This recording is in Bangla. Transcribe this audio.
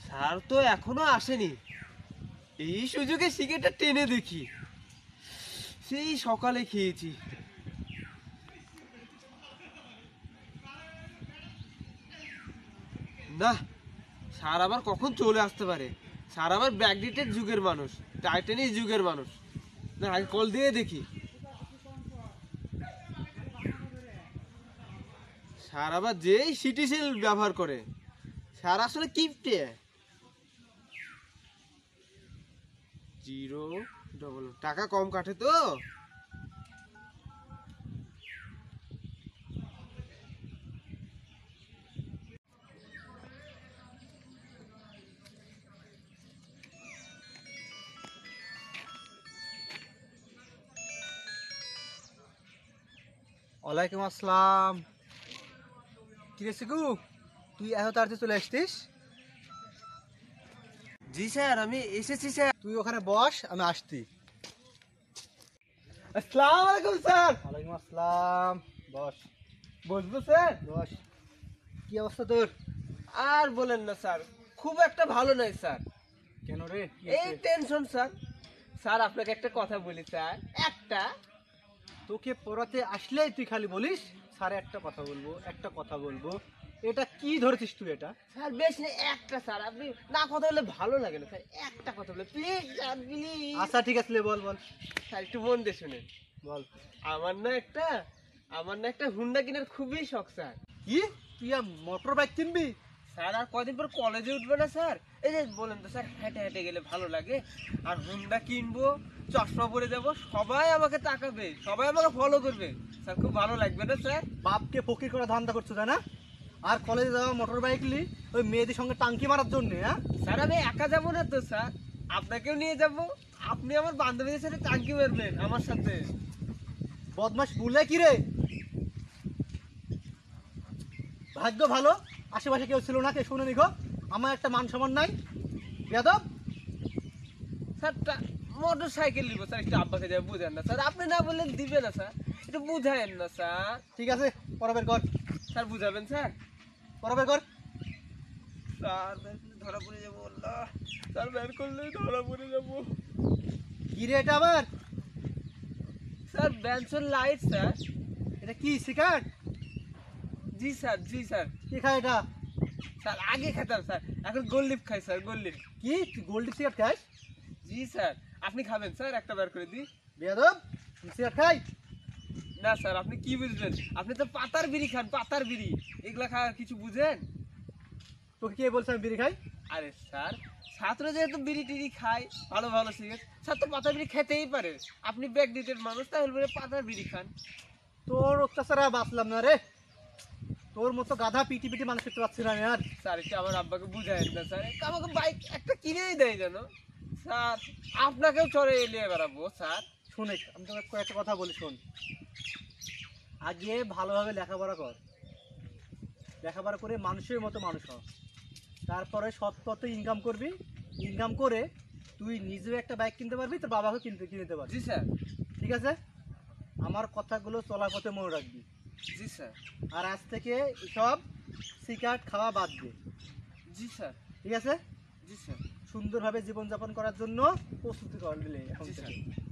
স্যার তো এখনো আসেনি, এই সুযোগে সিগারেটটা টেনে দেখি। সেই সকালে খেয়েছি। না, স্যার আবার কখন চলে আসতে পারে? স্যার আবার ব্যাকডেটেড যুগের মানুষ, টাইটানিক যুগের মানুষ। না, আগে কল দিয়ে দেখি। স্যার আবার যেই সিটি সেল ব্যবহার করে, স্যার আসলে কিপটে। 0 টাকা কম কাটে তো। ওয়ালাইকুম আসসালাম। কি রে সিকু, তুই এত তাড়াতাড়ি চলে আসতিস? জি স্যার, আমি এসেছি স্যার। তুই ওখানে বস, আমি আসতি। আসসালামু আলাইকুম স্যার। ওয়ালাইকুম আসসালাম। বস। বসবো স্যার? বস। কি অবস্থা তোর? আর বলেন না স্যার, খুব একটা ভালো নয় স্যার। কেন রে? এই টেনশন স্যার। স্যার আপনাকে একটা কথা বলি স্যার। তোকে পড়াতে আসলেই তুই খালি বলিস স্যার একটা কথা বলবো, একটা কথা বলবো। এটা কি ধরেছিস তুই? এটা স্যার বেশ না, একটা স্যার। আপনি না কথা বললে ভালো লাগে না স্যার, একটা কথা বলে প্লিজ স্যার, প্লিজ। আচ্ছা ঠিক আছে, বল বল স্যার একটু মন দিয়ে শুনেন। বল। আমার না একটা হুন্ডা কেনার খুবই শখ স্যার। কি তুই মোটর বাইক কিনবি? স্যার আর কদিন পর কলেজে উঠবে না স্যার? এই যে বলেন তো স্যার, হেঁটে হেঁটে গেলে ভালো লাগে। আর হুন্ডা কিনবো, চশমা পরে যাব, সবাই আমাকে তাকাবে, সবাই আমাকে ফলো করবে স্যার, খুব ভালো লাগবে না স্যার? বাপকে ফকির করে ধান্দা করছো তাই না? আর কলেজে যাওয়া মোটর বাইক লি ওই মেয়েদের সঙ্গে টাঙ্কি মারার জন্য? হ্যাঁ স্যার, আমি একা যাবো না তো স্যার, আপনাকেও নিয়ে যাব। আপনি আমার বান্ধবীদের সাথে টাঙ্কি মারবেন আমার সাথে। বদমাস বলে কি রে? ভাগ্য ভালো আশেপাশে কেউ ছিল না, কে শুনে নিখো। আমার একটা মান সম্মান নাই বেয়াদব। স্যার মোটর সাইকেল নিবো স্যার, একটু আব্বাকে যাবে, বুঝেন না স্যার? আপনি না বললেন দিবে না স্যার, একটু বুঝায়েন না স্যার। ঠিক আছে, পড়া বের কর। স্যার বুঝাবেন স্যার? পড়া বের কর। স্যার বের করলে ধরা পড়ে যাবো, আল্লাহ। স্যার বের করলেই ধরা পড়ে যাবো। কি রে এটা আবার? Sir ব্যানসন light sir. এটা কি সিগারেট? জি স্যার, জি স্যার। কি খায় এটা? স্যার আগে খেতাম স্যার, এখন গোল্ড খাই স্যার, গোল্ড। কি তুই গোল্ড সিগারেট খাস? জি স্যার। আপনি খাবেন স্যার? একটা বের করে দিই। বেয়াদব, সিগারেট খাই? না স্যার, আপনি কি বুঝবেন? আপনি তো পাতার বিড়ি খান, পাতার বিড়ি। এগুলা খাওয়া কিছু বুঝেন? তোকে কে বলছে আমি বিড়ি খাই? আরে স্যার, ছাত্র যেহেতু বিড়ি টিড়ি খায়, ভালো ভালো সিগারেট, স্যার তো পাতা বিড়ি খেতেই পারে। আপনি ব্যাকডেটেড মানুষ, তাহলে বলে পাতার বিড়ি খান। তোর অত্যাচারে বাঁচলাম না রে। তোর মতো গাধা পিটি পিটি মানুষ দেখতে পাচ্ছি না আমি আর। স্যার একটু আমার আব্বাকে বুঝায়েন না স্যার, আমাকে বাইক একটা কিনেই দেয় যেন স্যার। আপনাকেও চড়ে এলিয়ে বেড়াবো স্যার। শুনে আমি তোকে কয়েকটা কথা বলি, শোন। আগে ভালোভাবে লেখাপড়া কর, লেখাপড়া করে মানুষের মতো মানুষ হ। তারপরে সৎ পথে ইনকাম করবি, ইনকাম করে তুই নিজেও একটা বাইক কিনতে পারবি, তোর বাবাকেও কিনতে পারবি। জি স্যার। ঠিক আছে? আমার কথাগুলো চলার পথে মনে রাখবি। জি স্যার। আর আজ থেকে সব সিগারেট খাওয়া বাদ দে। জি স্যার। ঠিক আছে? জি স্যার। সুন্দরভাবে জীবনযাপন করার জন্য প্রস্তুতি কর নিলে এখন জি থেকে। স্যার।